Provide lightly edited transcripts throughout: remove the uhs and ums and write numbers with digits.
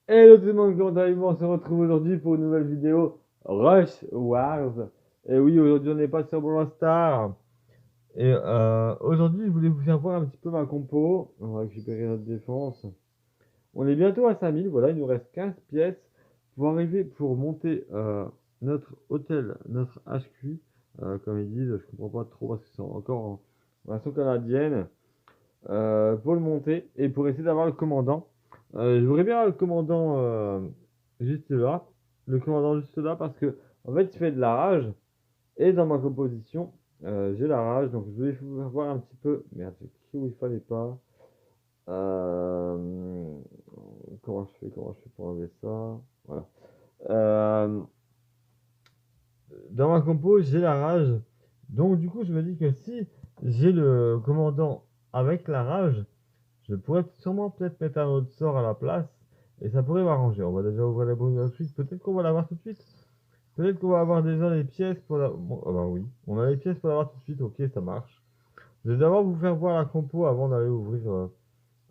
Hello tout le monde, comment allez-vous? On se retrouve aujourd'hui pour une nouvelle vidéo Rush Wars. Et oui, aujourd'hui on n'est pas sur Brawl Stars. Et aujourd'hui je voulais vous faire voir un petit peu ma compo. On va récupérer notre défense. On est bientôt à 5000, voilà, il nous reste 15 pièces pour arriver, pour monter notre hôtel, notre HQ. Comme ils disent, je comprends pas trop parce que c'est encore en version canadienne. Pour le monter et pour essayer d'avoir le commandant. Je voudrais bien avoir le commandant juste là. Le commandant juste là parce que en fait il fait de la rage et dans ma composition j'ai la rage donc je voulais vous faire voir un petit peu. Merde, j'ai cliqué où il fallait pas. Euh, comment je fais pour enlever ça? Voilà. Euh, Dans ma compo j'ai la rage donc du coup je me dis que si j'ai le commandant avec la rage, je pourrais sûrement peut-être mettre un autre sort à la place et ça pourrait m'arranger. On va déjà ouvrir la bonne tout de suite. Peut-être qu'on va l'avoir tout de suite. Peut-être qu'on va avoir déjà les pièces pour la. Bon, ah bah oui, on a les pièces pour l'avoir tout de suite. Ok, ça marche. Je vais d'abord vous faire voir la compo avant d'aller ouvrir,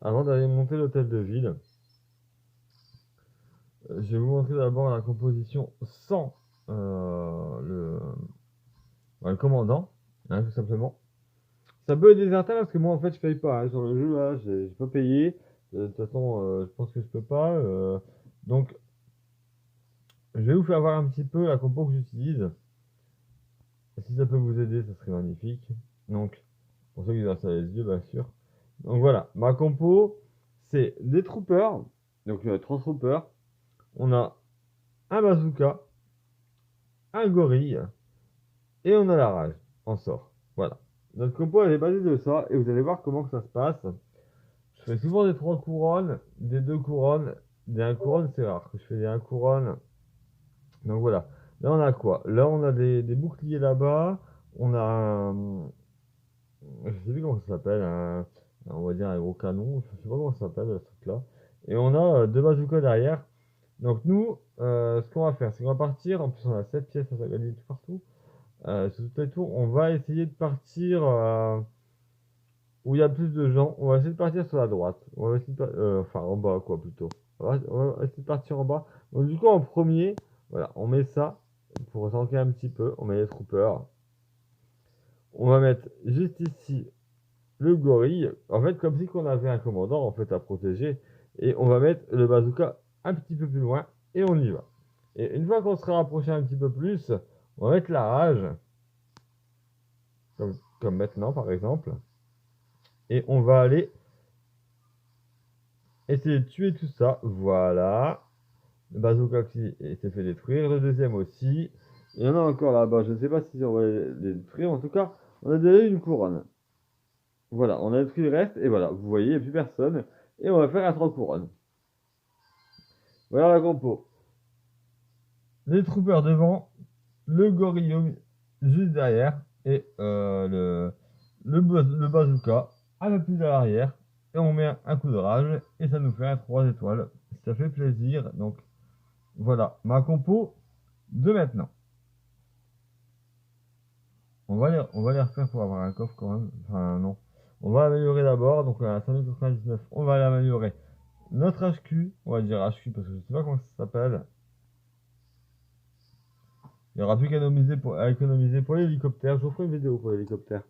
avant d'aller monter l'hôtel de ville. Je vais vous montrer d'abord la composition sans le commandant, hein, tout simplement. Ça peut être déserteur parce que moi en fait je paye pas hein, sur le jeu là, j'ai pas payé. De toute façon, je pense que je peux pas. Donc je vais vous faire voir un petit peu la compo que j'utilise. Si ça peut vous aider, ça serait magnifique. Donc, pour ceux qui ont ça les yeux, bien sûr. Donc voilà, ma compo, c'est des troopers. Donc 3 troopers. On a un bazooka, un gorille, et on a la rage en sort. Voilà. Notre compo, elle est basée de ça, et vous allez voir comment que ça se passe. Je fais souvent des 3 couronnes, des 2 couronnes, des 1 couronne, c'est rare que je fais des 1 couronne. Donc voilà. Là, on a quoi? Là, on a des boucliers là-bas. On a un, je sais plus comment ça s'appelle, on va dire un gros canon, je sais pas comment ça s'appelle ce truc-là. Et on a 2 bazookas derrière. Donc nous, ce qu'on va faire, c'est qu'on va partir, en plus on a 7 pièces à gagner tout partout, sur toutes les tours, on va essayer de partir où il y a plus de gens, on va essayer de partir sur la droite, on va essayer enfin en bas quoi plutôt. On va essayer de partir en bas. Donc du coup en premier, voilà, on met ça, pour tanker un petit peu, on met les troopers. On va mettre juste ici le gorille, en fait, comme si on avait un commandant en fait à protéger, et on va mettre le bazooka un petit peu plus loin, et on y va. Et une fois qu'on sera rapproché un petit peu plus, on va mettre la rage, comme maintenant par exemple, et on va aller essayer de tuer tout ça. Voilà, le bazooka qui s'est fait détruire, le deuxième aussi. Il y en a encore là-bas, je ne sais pas si on va les détruire, en tout cas, on a déjà eu une couronne. Voilà, on a détruit le reste, et voilà, vous voyez, il n'y a plus personne, et on va faire un 3 couronnes. Voilà la compo. Les troopers devant, le gorille juste derrière et le bazooka un peu plus à l'arrière. Et on met un coup de rage et ça nous fait un 3 étoiles. Ça fait plaisir. Donc voilà ma compo de maintenant. On va les refaire pour avoir un coffre quand même. Enfin non. On va améliorer d'abord. Donc à 5099, on va l'améliorer. Notre HQ, on va dire HQ parce que je sais pas comment ça s'appelle. Il n'y aura plus à économiser pour l'hélicoptère. Je vous ferai une vidéo pour l'hélicoptère.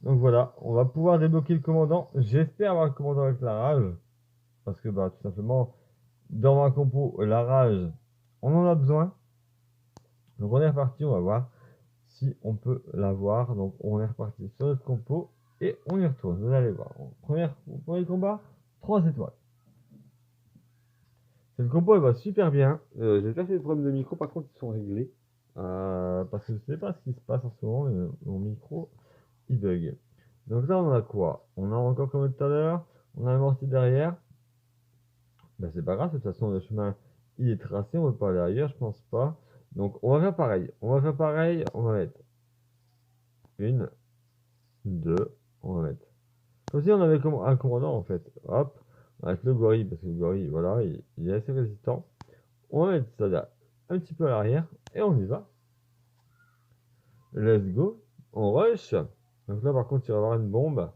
Donc voilà, on va pouvoir débloquer le commandant. J'espère avoir le commandant avec la rage. Parce que bah tout simplement, dans ma compo, la rage, on en a besoin. Donc on est reparti, on va voir si on peut l'avoir. Donc on est reparti sur notre compo et on y retourne. Vous allez voir. Premier combat, 3 étoiles. Cette compo elle va super bien. J'ai pas fait des problèmes de micro, par contre ils sont réglés. Parce que je sais pas ce qui se passe en ce moment, mais mon micro il bug. Donc là, on a quoi? On a encore comme tout à l'heure, on a un mortier derrière. Ben, c'est pas grave, de toute façon, le chemin, il est tracé, on va pas aller ailleurs, je pense pas. Donc, on va faire pareil. On va faire pareil, on va mettre une, deux, on va mettre. Comme si on avait un commandant, en fait. Hop, on va mettre le gorille, parce que le gorille, voilà, il est assez résistant. On va mettre ça là, un petit peu à l'arrière, et on y va. Let's go. On rush. Donc là, par contre, il va y avoir une bombe.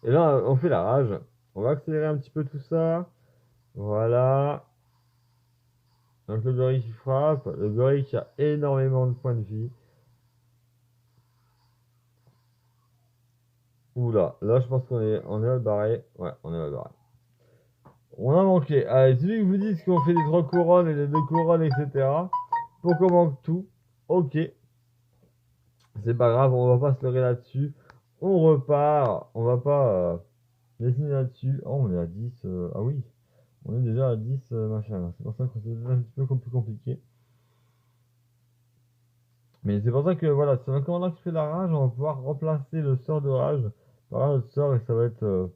Et là, on fait la rage. On va accélérer un petit peu tout ça. Voilà. Donc le gorille qui frappe. Le gorille qui a énormément de points de vie. Oula, là je pense on est mal barré. Ouais, on est mal barré. On a manqué. Allez, celui que vous dites qu'on fait des 3 couronnes et des 2 couronnes, etc. Pour qu'on manque tout. Ok. C'est pas grave, on va pas se leurrer là-dessus. On repart. On va pas dessiner là-dessus. Oh, on est à 10. Ah oui. On est déjà à 10 machin. C'est pour ça que c'est un petit peu plus compliqué. Mais c'est pour ça que voilà, c'est un commandant qui fait la rage, on va pouvoir remplacer le sort de rage par un autre sort et ça va être.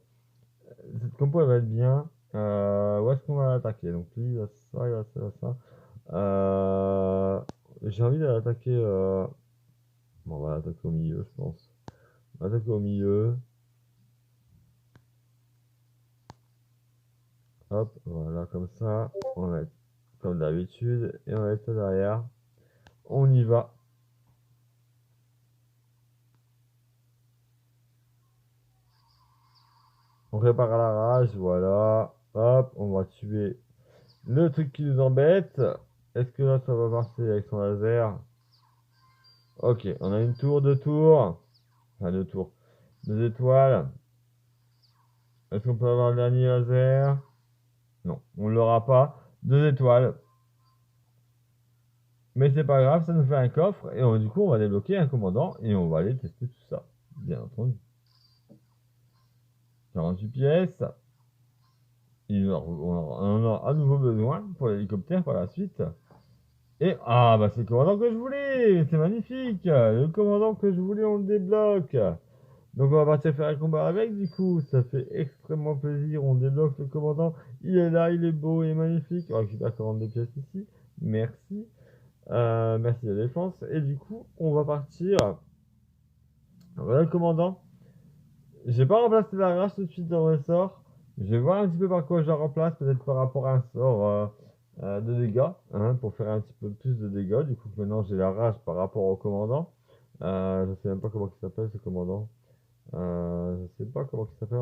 Cette compo elle va être bien. Où est-ce qu'on va l'attaquer? Donc lui il a ça, il a ça, il a ça. J'ai envie d'aller attaquer. Bon, on va l'attaquer au milieu, je pense. On va attaquer au milieu. Hop, voilà, comme ça. On va mettre comme d'habitude et on va mettre ça derrière. On y va. On répare la rage, voilà. Hop, on va tuer le truc qui nous embête. Est-ce que là ça va marcher avec son laser? Ok, on a une tour, deux tours. Enfin, deux tours. Deux étoiles. Est-ce qu'on peut avoir le dernier laser? Non, on l'aura pas. Deux étoiles. Mais c'est pas grave, ça nous fait un coffre. Et du coup, on va débloquer un commandant et on va aller tester tout ça. Bien entendu. 48 pièces. On en a à nouveau besoin pour l'hélicoptère par la suite. Et ah bah c'est le commandant que je voulais, c'est magnifique. Le commandant que je voulais, on le débloque. Donc on va partir faire un combat avec du coup, ça fait extrêmement plaisir, on débloque le commandant, il est là, il est beau, il est magnifique. On récupère 42 pièces ici, merci. Merci de la défense. Et du coup, on va partir. Voilà le commandant. Je vais pas remplacer la rage tout de suite dans le sort. Je vais voir un petit peu par quoi je la remplace, peut-être par rapport à un sort de dégâts, hein, pour faire un petit peu plus de dégâts. Du coup, maintenant j'ai la rage par rapport au commandant. Je sais même pas comment il s'appelle ce commandant. Je sais pas comment il s'appelle.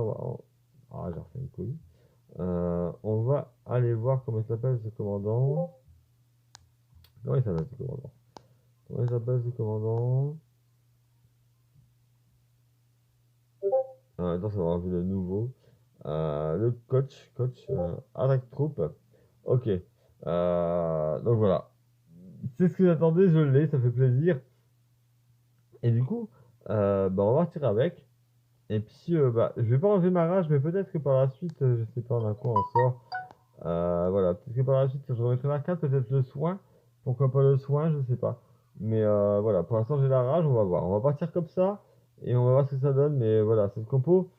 Ah, j'ai refait une couille. On va aller voir comment il s'appelle ce commandant. Comment il s'appelle ce commandant? Comment il s'appelle ce commandant? Attends, ça va vu le nouveau. Le coach, attaque troupe. Ok. Donc voilà. C'est ce que j'attendais, je l'ai, ça fait plaisir. Et du coup, bah, on va partir avec. Et puis, bah, je vais pas enlever ma rage, mais peut-être que par la suite, je sais pas, on a quoi on sort. Voilà, peut-être que par la suite, je remettrai la carte, peut-être le soin. Pourquoi pas le soin, je sais pas. Mais voilà, pour l'instant, j'ai la rage, on va voir. On va partir comme ça, et on va voir ce que ça donne. Mais voilà, cette compo,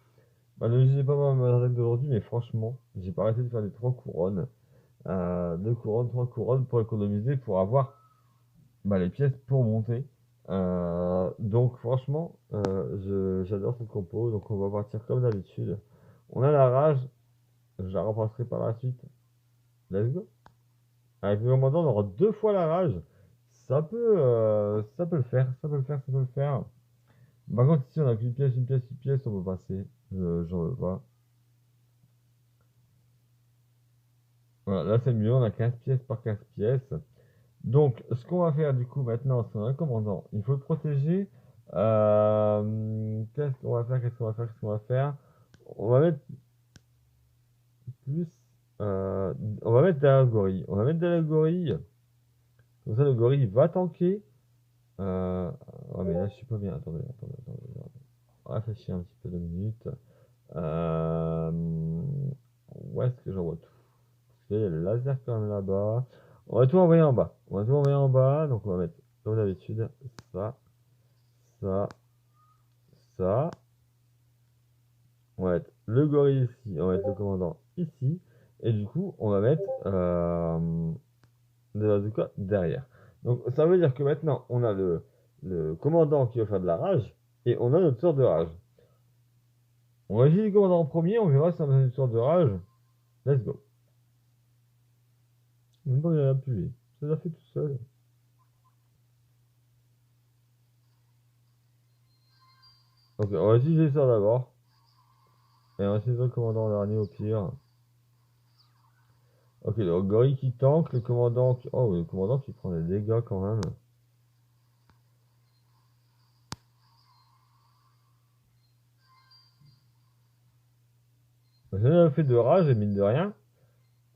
bah, ne jugez pas ma règle d'aujourd'hui, mais franchement, j'ai pas arrêté de faire des 3 couronnes. 2 couronnes, 3 couronnes pour économiser, pour avoir bah, les pièces pour monter. Donc franchement, j'adore cette compo. Donc on va partir comme d'habitude. On a la rage, je la remplacerai par la suite. Let's go. Avec le commandant, on aura 2 fois la rage. Ça peut le faire, ça peut le faire, ça peut le faire. Par contre, ici on a qu'une pièce, une pièce, une pièce, on peut passer. J'en veux pas. Voilà, là c'est mieux, on a 15 pièces par 15 pièces. Donc, ce qu'on va faire du coup maintenant, c'est un commandant. Il faut le protéger. Qu'est-ce qu'on va faire? Qu'est-ce qu'on va faire? Qu'est-ce qu'on va faire? On va mettre plus. euh, on va mettre derrière le gorille. On va mettre derrière le gorille. Comme ça, le gorille va tanker. Euh, ouais, mais là, je suis pas bien. Attendez. On va réfléchir un petit peu 2 minutes. Euh, où est-ce que j'envoie tout? Parce qu'il y a le laser quand même là-bas. On va tout envoyer en bas. On va tout envoyer en bas. Donc, on va mettre, comme d'habitude, ça, ça, ça. On va mettre le gorille ici. On va mettre le commandant ici. Et du coup, on va mettre de la quoi derrière. Donc, ça veut dire que maintenant, on a le commandant qui va faire de la rage. Et on a notre sort de rage. On va essayer le commandant en premier. On verra si on a une sorte de rage. Let's go. Même pas à appuyer. Ça l'a fait tout seul. Ok, on va utiliser ça d'abord. Et ensuite le commandant dernier au pire. Ok, donc gorille qui tank, le commandant qui... Oh, le commandant qui prend des dégâts quand même. J'ai un fait de rage et mine de rien.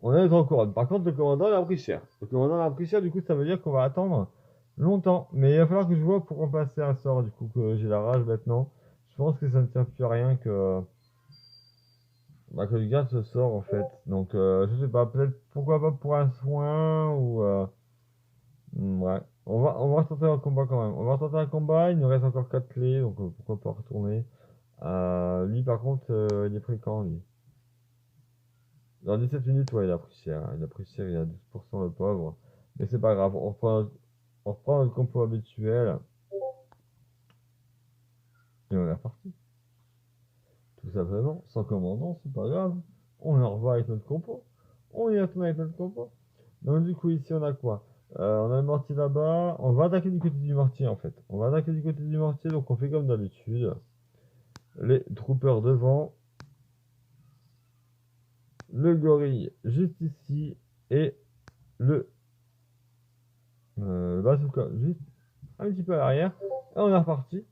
On a les 3 couronnes. Par contre, le commandant il a pris cher. Le commandant a pris cher, du coup, ça veut dire qu'on va attendre longtemps. Mais il va falloir que je vois pour remplacer un sort, du coup, que j'ai la rage maintenant. Je pense que ça ne tient plus à rien que, bah, que je garde ce sort, en fait. Donc, je sais pas, peut-être, pourquoi pas pour un soin, ou... ouais. On va tenter un combat quand même. On va tenter un combat, il nous reste encore 4 clés, donc pourquoi pas retourner. Lui, par contre, il est fréquent, lui. Dans 17 minutes, ouais, il a pris cher, hein. Il a pris cher, il a 12% le pauvre. Mais c'est pas grave, on reprend notre compo habituel et on est reparti. Tout simplement, sans commandant, c'est pas grave. On en revoit avec notre compo. On y retourne avec notre compo. Donc du coup, ici, on a quoi? On a le mortier là-bas. On va attaquer du côté du mortier, en fait. On va attaquer du côté du mortier, donc on fait comme d'habitude. Les troopers devant. Le gorille juste ici. Et le bazooka juste un petit peu à l'arrière. Et on est reparti.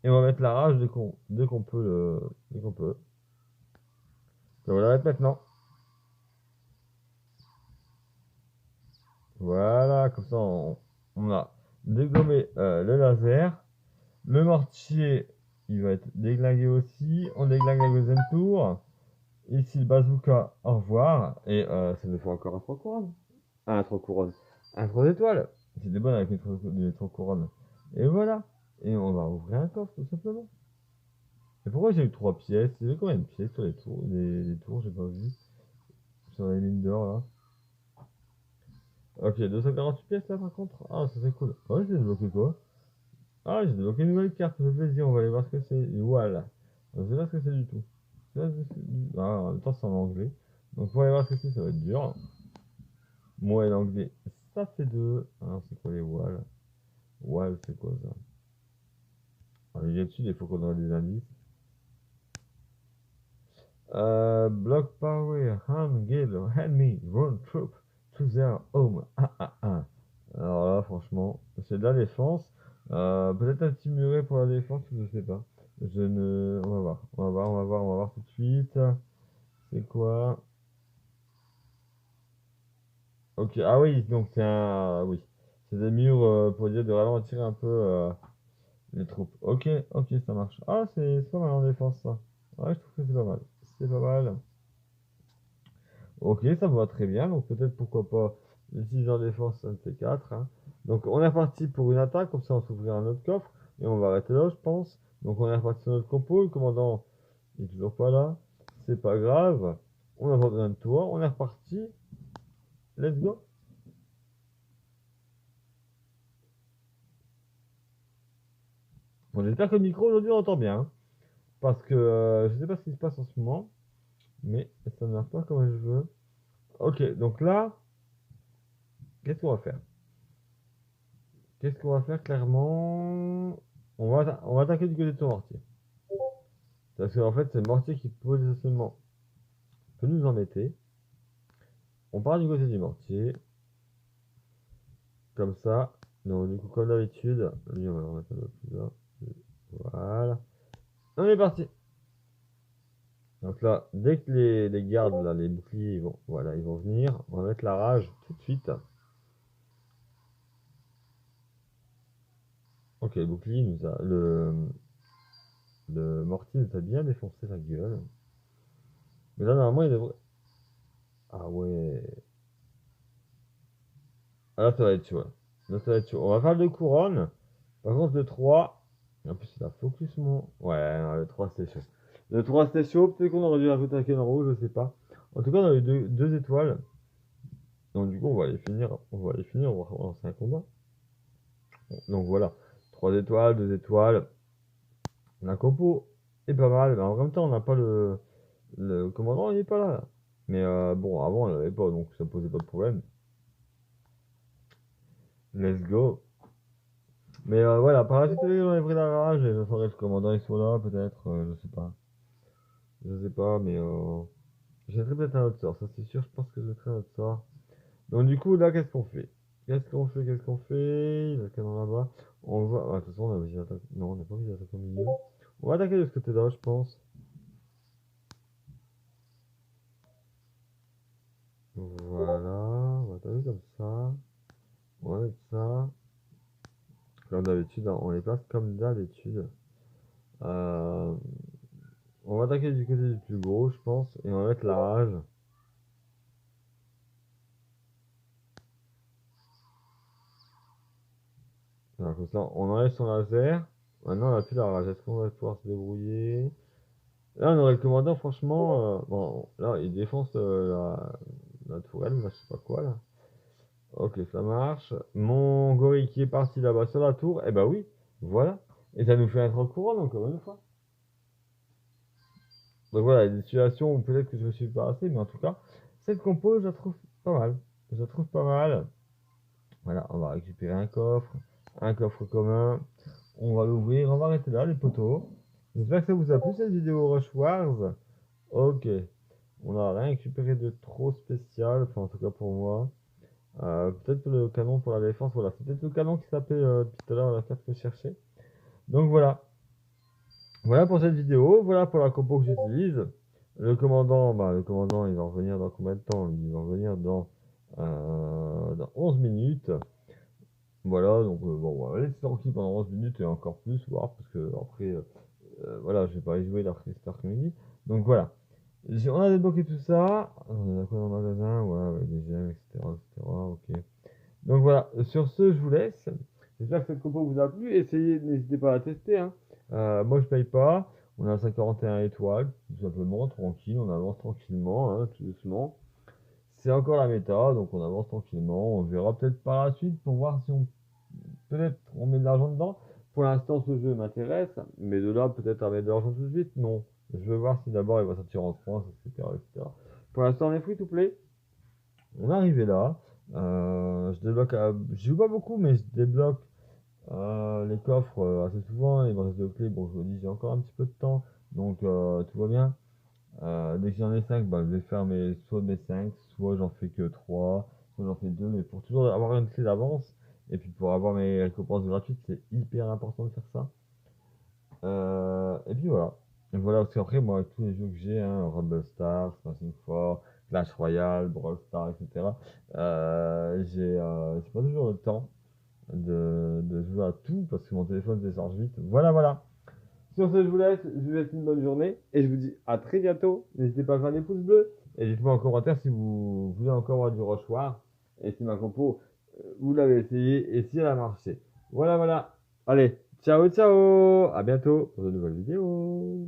Et on va mettre la rage dès qu'on peut. Dès qu'on peut. Donc, on va la mettre maintenant. Voilà, comme ça on a dégommé le laser. Le mortier, il va être déglingué aussi. On déglingue la deuxième tour. Ici le bazooka, au revoir. Et ça nous fait encore un 3 couronnes. Un 3 couronnes. Un 3 étoiles. C'était bon avec les 3 couronnes. Et voilà. Et on va ouvrir un coffre tout simplement. Et pourquoi j'ai eu 3 pièces? Il y avait combien de pièces sur les tours? Les tours, j'ai pas vu. Sur les mines d'or là. Ok, 248 pièces là par contre. Ah, ça c'est cool. Ouais, j'ai débloqué quoi? Ah, j'ai débloqué une nouvelle carte, ça fait plaisir. On va aller voir ce que c'est. Et voilà. Je sais pas ce que c'est du tout. Ah, en même temps, c'est en anglais. Donc, pour aller voir ce que c'est, ça va être dur. Moi et l'anglais, ça fait deux. Alors, c'est quoi les walls? Wall, c'est quoi ça? Alors, il y a dessus, il faut qu'on ait des indices. Block power, hand guild, enemy, run troop to their home. Ah, ah, ah. Alors là, franchement, c'est de la défense. Peut-être un petit muret pour la défense, je sais pas. Je ne. On va voir. On va voir tout de suite. C'est quoi? Ok, ah oui, donc c'est un. Oui. C'est des murs pour dire de ralentir un peu les troupes. Ok, ok, ça marche. Ah, c'est pas mal en défense ça. Ouais, je trouve que c'est pas mal. C'est pas mal. Ok, ça me va très bien. Donc peut-être pourquoi pas les 6 en défense, ça me fait 4, hein. Donc on est reparti pour une attaque, comme ça on s'ouvrira un autre coffre. Et on va arrêter là, je pense. Donc on est reparti sur notre compo. Le commandant il est toujours pas là. C'est pas grave. On a pas besoin de toi. On est reparti. Let's go. Bon, j'espère que le micro aujourd'hui on entend bien, hein. Parce que je sais pas ce qui se passe en ce moment. Mais ça ne marche pas comme je veux. Ok, donc là, qu'est-ce qu'on va faire? Qu'est-ce qu'on va faire clairement? On va attaquer du côté de ton mortier. Parce qu'en fait, c'est le mortier qui potentiellement peut nous embêter. On part du côté du mortier. Comme ça. Donc, du coup, comme d'habitude, lui, on va le remettre un peu plus bas. Voilà. On est parti. Donc là, dès que les gardes, là, les boucliers, ils vont venir. On va mettre la rage tout de suite. Ok, le bouclier nous a. Le mortier nous a bien défoncé la gueule. Mais là, normalement, il devrait. Ah ouais. Ah, là, ça va être chaud, là. Là, ça va être chaud. On va faire le 2 couronnes. Par contre, le 3. En plus, il a focus, mon. Ouais, non, le 3, c'était chaud. Le 3, c'était chaud. Peut-être qu'on aurait dû rajouter un canon rouge, je sais pas. En tout cas, on a eu deux étoiles. Donc, du coup, on va les finir. On va relancer un combat. Donc, voilà. 3 étoiles, 2 étoiles. La compo est pas mal. Mais en même temps, on n'a pas le commandant, il n'est pas là, là. Mais bon, avant, on l'avait pas, donc ça posait pas de problème. Let's go. Mais voilà, par la suite, on a pris la rage et je saurais que le commandant il soit là, peut-être, je sais pas. Je sais pas, mais je mettrai peut-être un autre sort, ça c'est sûr, je pense que je mettrai un autre sort. Donc du coup, là, qu'est-ce qu'on fait? Qu'est-ce qu'on fait? Il y a le canon là-bas. On va... ah, de toute façon, on a obligé d'attaquer... Non, on n'a pas obligé d'attaquer au milieu. On va attaquer de ce côté-là, je pense. Voilà, on va attaquer comme ça. On va mettre ça. Comme d'habitude, hein, on les place comme d'habitude. Euh, On va attaquer du côté du plus gros, je pense, et on va mettre la rage. Alors, comme ça, on enlève son laser. Maintenant, on n'a plus la rage. Est-ce qu'on va pouvoir se débrouiller? Là, on aurait le commandant, franchement. Bon, là, il défonce la tourelle, là, je sais pas quoi, là. Ok, ça marche. Mon gorille qui est parti là-bas sur la tour, eh ben oui, voilà. Et ça nous fait un 30 couronnes encore une fois. Donc voilà, il y a des situations où peut-être que je me suis pas assez, mais en tout cas, cette compo, je la trouve pas mal. Je la trouve pas mal. Voilà, on va récupérer un coffre commun. On va l'ouvrir, on va arrêter là, les poteaux. J'espère que ça vous a plu cette vidéo Rush Wars. Ok, on n'a rien récupéré de trop spécial, enfin en tout cas pour moi. Peut-être le canon pour la défense, voilà, c'est peut-être le canon qui s'appelle depuis tout à l'heure la carte que je cherchais. Donc voilà, voilà pour cette vidéo, voilà pour la compo que j'utilise. Le commandant, il va revenir dans combien de temps? Il va revenir dans 11 minutes. Voilà, donc bon, on va laisser tranquille pendant 11 minutes et encore plus, voire, parce que après, voilà, je vais pas y jouer cet après-midi. Donc voilà, on a débloqué tout ça. On a quoi dans le magasin? Ouais, avec des gemmes, etc., etc., ok. Donc voilà, sur ce, je vous laisse. J'espère que cette compo vous a plu. Essayez, n'hésitez pas à la tester, hein. Moi, je paye pas. On a 141 étoiles, tout simplement, tranquille. On avance tranquillement, hein, tout doucement. C'est encore la méta, donc on avance tranquillement. On verra peut-être par la suite pour voir si on peut-être on met de l'argent dedans. Pour l'instant, ce jeu m'intéresse, mais de là peut-être à mettre de l'argent tout de suite, non. Je veux voir si d'abord il va sortir en France, etc., etc. Pour l'instant, on est free to play. On est arrivé là. Je débloque, je joue pas beaucoup, mais je débloque les coffres assez souvent. Il me reste 2 clés. Bon, je vous dis, j'ai encore un petit peu de temps, donc tout va bien. Dès que j'en ai 5, bah, je vais faire soit mes 5, soit j'en fais que 3, soit j'en fais 2, mais pour toujours avoir une clé d'avance, et puis pour avoir mes récompenses gratuites, c'est hyper important de faire ça. Et puis voilà. Et voilà, parce qu'après, moi, avec tous les jeux que j'ai, hein, Rumble Stars, Smashing 4, Clash Royale, Brawl Stars, etc., j'ai pas toujours le temps de jouer à tout, parce que mon téléphone se décharge vite. Voilà, voilà. Sur ce, je vous laisse. Je vous souhaite une bonne journée. Et je vous dis à très bientôt. N'hésitez pas à faire des pouces bleus. Et dites-moi en commentaire si vous voulez encore voir du Rush War. Et si ma compo, vous l'avez essayé. Et si elle a marché. Voilà, voilà. Allez, ciao, ciao. À bientôt pour de nouvelles vidéos.